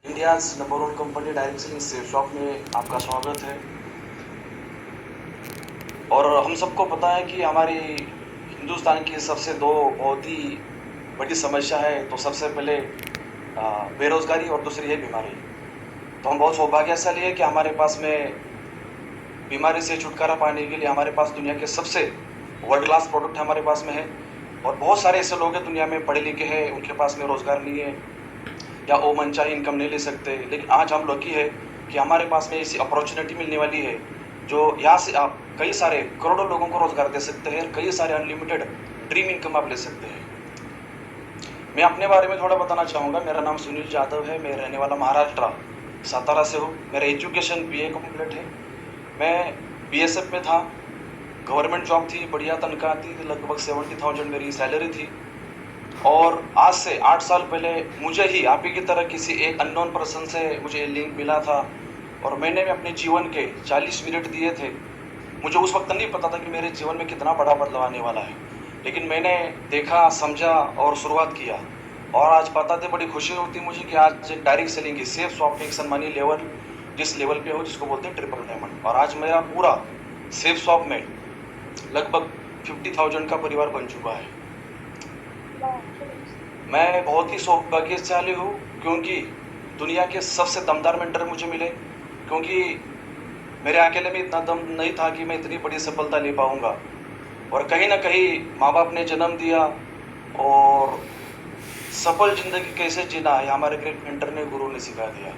India's number one company direct selling safe shop में आपका स्वागत है। और हम सबको पता है कि हमारी हिंदुस्तान की सबसे दो बहुत ही बड़ी समस्या है। तो सबसे पहले बेरोज़गारी और दूसरी है बीमारी। तो हम बहुत सौभाग्यशाली है कि हमारे पास में बीमारी से छुटकारा पाने के लिए हमारे पास दुनिया के सबसे वर्ल्ड क्लास प्रोडक्ट हमारे पास में है। और बहुत सारे ऐसे लोग हैं दुनिया में पढ़े लिखे हैं, उनके पास में रोज़गार नहीं है या वो मनचाही इनकम नहीं ले सकते। लेकिन आज हम लकी है कि हमारे पास में ऐसी अपॉर्चुनिटी मिलने वाली है जो यहाँ से आप कई सारे करोड़ों लोगों को रोज़गार दे सकते हैं। कई सारे अनलिमिटेड ड्रीम इनकम आप ले सकते हैं। मैं अपने बारे में थोड़ा बताना चाहूँगा। मेरा नाम सुनील जाधव है। मैं रहने वाला महाराष्ट्र सातारा से हूँ। मेरा एजुकेशन बीए कंप्लीट है। मैं बीएसएफ में था। गवर्नमेंट जॉब थी, बढ़िया तनख्वाह थी, लगभग 70,000 मेरी सैलरी थी। और आज से 8 साल पहले मुझे ही आप ही की तरह किसी एक अननोन पर्सन से मुझे लिंक मिला था और मैंने भी अपने जीवन के 40 मिनट दिए थे। मुझे उस वक्त नहीं पता था कि मेरे जीवन में कितना बड़ा बदलाव आने वाला है, लेकिन मैंने देखा, समझा और शुरुआत किया। और आज बताते बड़ी खुशी होती मुझे कि आज डायरेक्ट सेलिंग की सेफ शॉप एक सम्मानी लेवल जिस लेवल पे हो, जिसको बोलते हैं ट्रिपल डायमंड। और आज मेरा पूरा सेफ शॉप में लगभग 50,000 का परिवार बन चुका है। मैं बहुत ही सौभाग्यशाली हूँ क्योंकि दुनिया के सबसे दमदार मेंटर मुझे मिले। क्योंकि मेरे अकेले में इतना दम नहीं था कि मैं इतनी बड़ी सफलता ले पाऊँगा। और कहीं ना कहीं माँ बाप ने जन्म दिया और सफल ज़िंदगी कैसे जीना है हमारे ग्रेट मेंटर ने, गुरु ने सिखा दिया,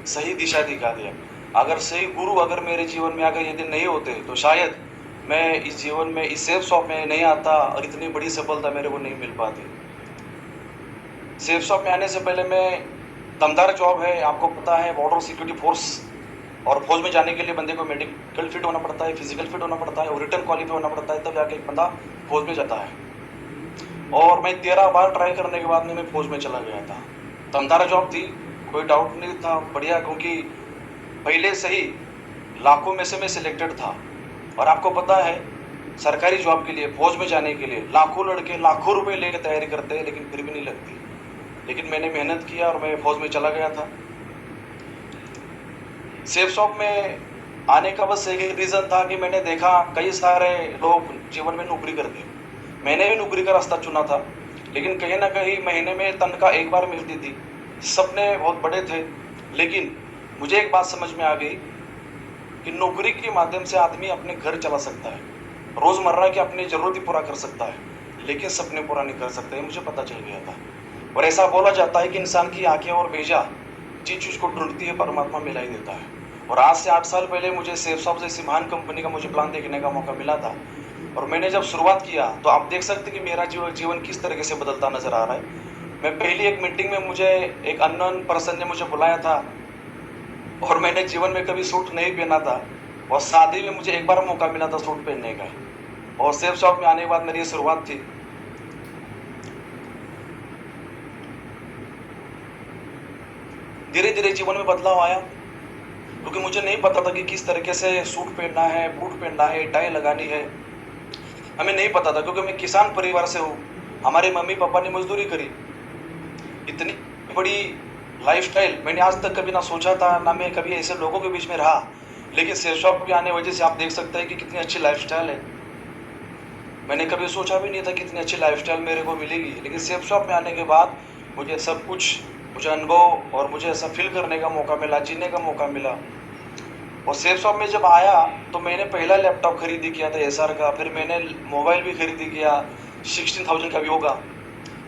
सही दिशा दिखा दिया। अगर सही गुरु अगर मेरे जीवन में अगर यदि नहीं होते तो शायद मैं इस जीवन में इस सेफ शॉप में नहीं आता और इतनी बड़ी सफलता मेरे को नहीं मिल पाती। सेफ शॉप में आने से पहले मैं दमदार जॉब है, आपको पता है, बॉर्डर सिक्योरिटी फोर्स। और फौज में जाने के लिए बंदे को मेडिकल फिट होना पड़ता है, फिजिकल फिट होना पड़ता है और रिटर्न क्वालिफाई होना पड़ता है, तब जाके एक बंदा फौज में जाता है। और मैं 13 बार ट्राई करने के बाद में मैं फौज में चला गया था। दमदार जॉब थी, कोई डाउट नहीं था, बढ़िया। क्योंकि पहले से ही लाखों में से मैं सिलेक्टेड था। और आपको पता है सरकारी जॉब के लिए, फौज में जाने के लिए लाखों लड़के लाखों रुपए लेकर तैयारी करते हैं, लेकिन फिर भी नहीं लगती। लेकिन मैंने मेहनत किया और मैं फौज में चला गया था। सेफ शॉप में आने का बस एक रीज़न था कि मैंने देखा कई सारे लोग जीवन में नौकरी करते। मैंने भी नौकरी का रास्ता चुना था, लेकिन कहीं ना कहीं महीने में तनख्वाह एक बार मिलती थी। सपने बहुत बड़े थे, लेकिन मुझे एक बात समझ में आ गई कि नौकरी के माध्यम से आदमी अपने घर चला सकता है, रोज़मर्रा की अपनी ज़रूरत पूरा कर सकता है, लेकिन सपने पूरा नहीं कर सकता। ये मुझे पता चल गया था। और ऐसा बोला जाता है कि इंसान की आंखें और भेजा जिस चीज़ को ढूंढती है परमात्मा मिला ही देता है। और आज से 8 साल पहले मुझे सेफ शॉप जैसी महान कंपनी का मुझे प्लान देखने का मौका मिला था। और मैंने जब शुरुआत किया तो आप देख सकते कि मेरा जीवन किस तरीके से बदलता नजर आ रहा है। मैं पहली एक मीटिंग में मुझे एक अननोन पर्सन ने मुझे बुलाया था और मैंने जीवन में कभी सूट नहीं पहना था, और शादी में मुझे एक बार मौका मिला था सूट पहनने का। और सेफ शॉप में आने के बाद मेरी ये शुरुआत थी। धीरे धीरे जीवन में बदलाव आया, क्योंकि मुझे नहीं पता था कि किस तरीके से सूट पहनना है, बूट पहनना है, टाई लगानी है। हमें नहीं पता था, क्योंकि मैं किसान परिवार से हूँ। हमारे मम्मी पापा ने मजदूरी करी। इतनी बड़ी लाइफस्टाइल मैंने आज तक कभी ना सोचा था, ना मैं कभी ऐसे लोगों के बीच में रहा। लेकिन सेफ शॉप के आने वजह से आप देख सकते हैं कि कितनी अच्छी लाइफस्टाइल है। मैंने कभी सोचा भी नहीं था कि इतनी अच्छी लाइफस्टाइल मेरे को मिलेगी, लेकिन सेफ शॉप में आने के बाद मुझे सब कुछ, मुझे अनुभव और मुझे ऐसा फील करने का मौका मिला, जीने का मौका मिला। और सेफ शॉप में जब आया तो मैंने पहला लैपटॉप खरीदी किया था एसआर का, फिर मैंने मोबाइल भी खरीदी किया, 16,000 का भी होगा।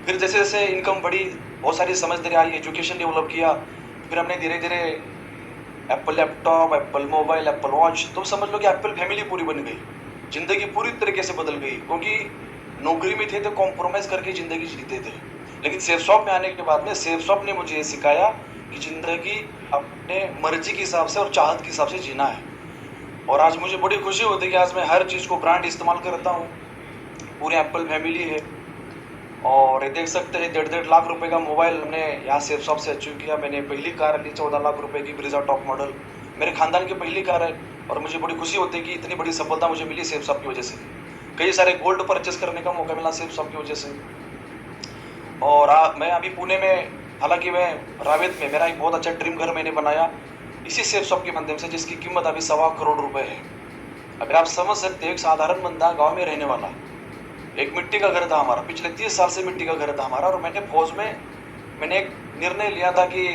फिर जैसे जैसे इनकम बढ़ी, बहुत सारी समझदारी आई, एजुकेशन डेवलप किया। फिर हमने धीरे धीरे Apple laptop, Apple mobile, Apple watch, तो समझ लो कि एप्पल फैमिली पूरी बन गई। ज़िंदगी पूरी तरीके से बदल गई, क्योंकि नौकरी में थे तो कॉम्प्रोमाइज़ करके ज़िंदगी जीते थे। लेकिन सेफ शॉप में आने के बाद में सेफ शॉप ने मुझे ये सिखाया कि ज़िंदगी अपने मर्जी के हिसाब से और चाहत के हिसाब से जीना है। और आज मुझे बड़ी खुशी होती है कि आज मैं हर चीज़ को ब्रांड इस्तेमाल करता हूँ। पूरे एप्पल फैमिली है। और ये देख सकते हैं 1.5 लाख रुपए का मोबाइल हमने यहाँ सेफ शॉप से अचीव किया। मैंने पहली कार ली 14 लाख रुपए की, ब्रीजा टॉप मॉडल, मेरे खानदान की पहली कार है। और मुझे बड़ी खुशी होती है कि इतनी बड़ी सफलता मुझे मिली सेफ शॉप की वजह से। कई सारे गोल्ड परचेस करने का मौका मिला सेफ शॉप की वजह से। और मैं अभी पुणे में हालांकि मैं रावेत में मेरा एक बहुत अच्छा ड्रीम घर मैंने बनाया इसी सेफ शॉप के माध्यम से, जिसकी कीमत अभी 1.25 करोड़ रुपए है। अगर आप समझ सकते हैं, एक साधारण बंदा गांव में रहने वाला, एक मिट्टी का घर था हमारा, पिछले 30 साल से मिट्टी का घर था हमारा, और मैंने फौज में मैंने एक निर्णय लिया था कि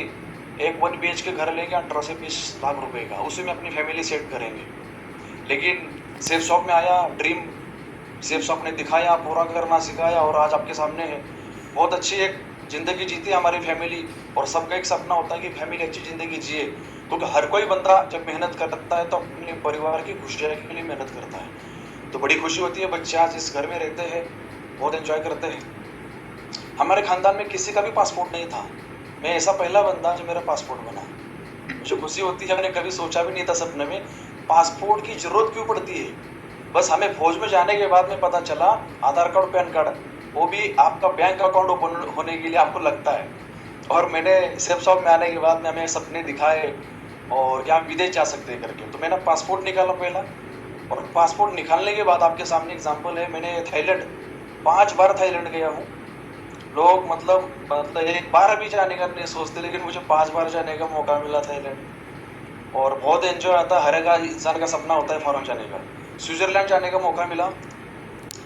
एक 1 BH के घर लेंगे 18 से 20 लाख रुपए का, उसी में अपनी फैमिली सेट करेंगे। लेकिन सेफ शॉप में आया, ड्रीम सेफ शॉप ने दिखाया, पूरा करना सिखाया, और आज आपके सामने है। बहुत अच्छी एक ज़िंदगी जीती है हमारी फैमिली, और सबका एक सपना होता है कि फैमिली अच्छी ज़िंदगी जिए, क्योंकि हर कोई बंदा जब मेहनत करता है तो अपने परिवार की खुशियाँ के लिए मेहनत करता है। तो बड़ी खुशी होती है, बच्चे आज इस घर में रहते हैं, बहुत एंजॉय करते हैं। हमारे ख़ानदान में किसी का भी पासपोर्ट नहीं था, मैं ऐसा पहला बंदा जो मेरा पासपोर्ट बना। मुझे खुशी होती है, मैंने कभी सोचा भी नहीं था सपने में पासपोर्ट की ज़रूरत क्यों पड़ती है। बस हमें फौज में जाने के बाद में पता चला आधार कार्ड, पैन कार्ड, वो भी आपका बैंक अकाउंट ओपन होने के लिए आपको लगता है। और मैंने सेफ शॉप में आने के बाद में हमें सपने दिखाए और क्या विदेश जा सकते हैं करके, तो मैंने पासपोर्ट निकाला पहला, और पासपोर्ट निकालने के बाद आपके सामने एग्जांपल है, मैंने थाईलैंड 5 बार थाईलैंड गया हूँ। लोग मतलब एक बार अभी जाने का नहीं सोचते, लेकिन मुझे 5 बार जाने का मौका मिला थाईलैंड, और बहुत एंजॉय आता है। हर एक इंसान का सपना होता है फॉरेन जाने का। स्विट्जरलैंड जाने का मौका मिला,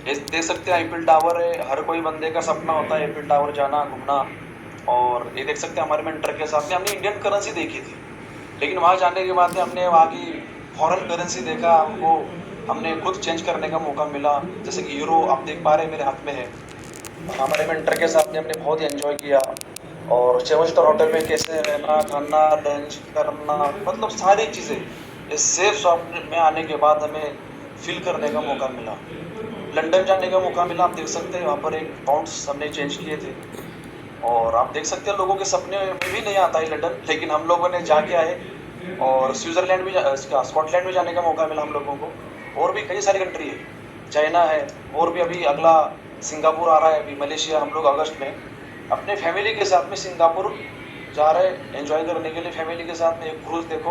देख सकते हैं आईफिल टावर है, हर कोई बंदे का सपना होता है आईफिल टावर जाना, घूमना। और ये देख सकते हैं हमारे मेंटर के साथ में हमने इंडियन करेंसी देखी थी, लेकिन वहाँ जाने के बाद में हमने वहाँ की फॉरेन करेंसी देखा, हमको हमने खुद चेंज करने का मौका मिला। जैसे कि यूरो आप देख पा रहे हैं मेरे हाथ में है। हमारे मेंटर के साथ में हमने बहुत एंजॉय किया, और 7 स्टार होटल में कैसे रहना, खाना, लंच करना, मतलब सारी चीज़ें इस सेफ शॉप में आने के बाद हमें फील करने का मौका मिला। लंदन जाने का मौका मिला, आप देख सकते हैं वहाँ पर एक पाउंड्स हमने चेंज किए थे, और आप देख सकते हैं लोगों के सपने में भी नहीं आता है लंदन, लेकिन हम लोगों ने जाके आए। और स्विट्ज़रलैंड भी, स्कॉटलैंड में जाने का मौका मिला हम लोगों को, और भी कई सारी कंट्री है, चाइना है, और भी अभी अगला सिंगापुर आ रहा है, अभी मलेशिया। हम लोग अगस्त में अपने फैमिली के साथ में सिंगापुर जा रहे हैं एंजॉय करने के लिए, फैमिली के साथ में। एक क्रूज़ देखो,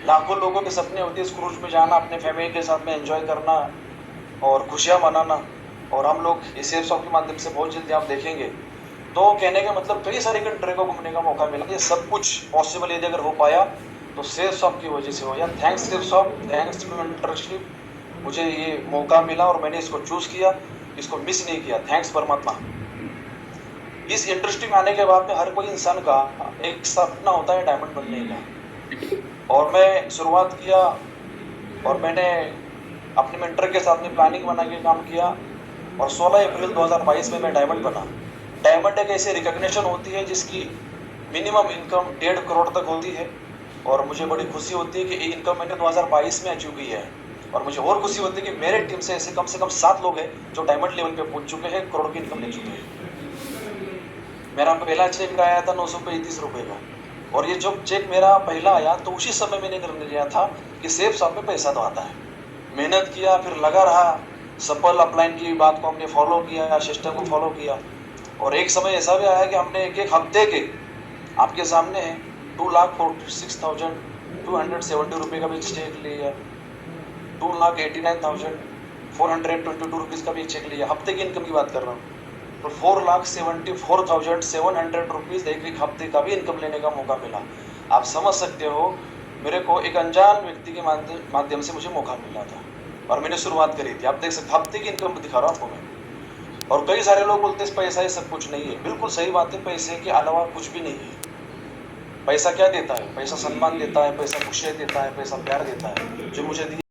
लाखों लोगों के सपने होते हैं इस क्रूज़ में जाना, अपने फैमिली के साथ में एंजॉय करना और खुशियाँ मनाना। और हम लोग इस सेफ शॉप के माध्यम से बहुत जल्दी आप देखेंगे। तो कहने का मतलब कई सारी कंट्री को घूमने का मौका मिला। ये सब कुछ पॉसिबल यदि अगर हो पाया तो सेफ शॉप की वजह से हो। या thanks Safe Shop, thanks to mentorship, मुझे ये मौका मिला और मैंने इसको चूज़ किया, इसको मिस नहीं किया। थैंक्स परमात्मा। इस इंडस्ट्री में आने के बाद में हर कोई इंसान का एक सपना होता है डायमंड बनने का, और मैं शुरुआत किया, और मैंने अपने मेंटर के साथ में प्लानिंग बना के काम किया, और 16 अप्रैल 2022 में मैं डायमंड बना। डायमंड एक ऐसी रिकग्निशन होती है जिसकी मिनिमम इनकम 1.5 करोड़ तक होती है, और मुझे बड़ी खुशी होती है कि ये इनकम मैंने 2022 में अचीव की है। और मुझे और खुशी होती है कि मेरे टीम से ऐसे कम 7 लोग हैं जो डायमंड लेवल पे पहुंच चुके हैं, करोड़ की इनकम ले चुके हैं। मेरा पहला चेक आया था 935 रुपये का, और ये जब चेक मेरा पहला आया तो उसी समय मैंने निर्णय लिया था कि सेफ शॉप में पैसा तो आता है। मेहनत किया, फिर लगा रहा, सफल अपलाइन की बात को हमने फॉलो किया, सिस्टम को फॉलो किया, और एक समय ऐसा भी आया कि हमने एक हफ्ते के आपके सामने है 2,46,270 रुपये का भी चेक लिया, 2,89,422 रुपीज़ का भी चेक लिया। हफ्ते की इनकम की बात कर रहा हूँ, तो 4,74,700 रुपीज़ एक हफ्ते का भी इनकम लेने का मौका मिला। आप समझ सकते हो, मेरे को एक अनजान व्यक्ति के माध्यम से मुझे मौका मिला था, और मैंने शुरुआत करी थी। आप देख सकते हफ्ते की इनकम दिखा रहा हूँ आपको मैं। और कई सारे लोग बोलते हैं पैसा ही सब कुछ नहीं है। बिल्कुल सही बात है, पैसे के अलावा कुछ भी नहीं है। पैसा क्या देता है? पैसा सम्मान देता है, पैसा खुशियाँ देता है, पैसा प्यार देता है, जो मुझे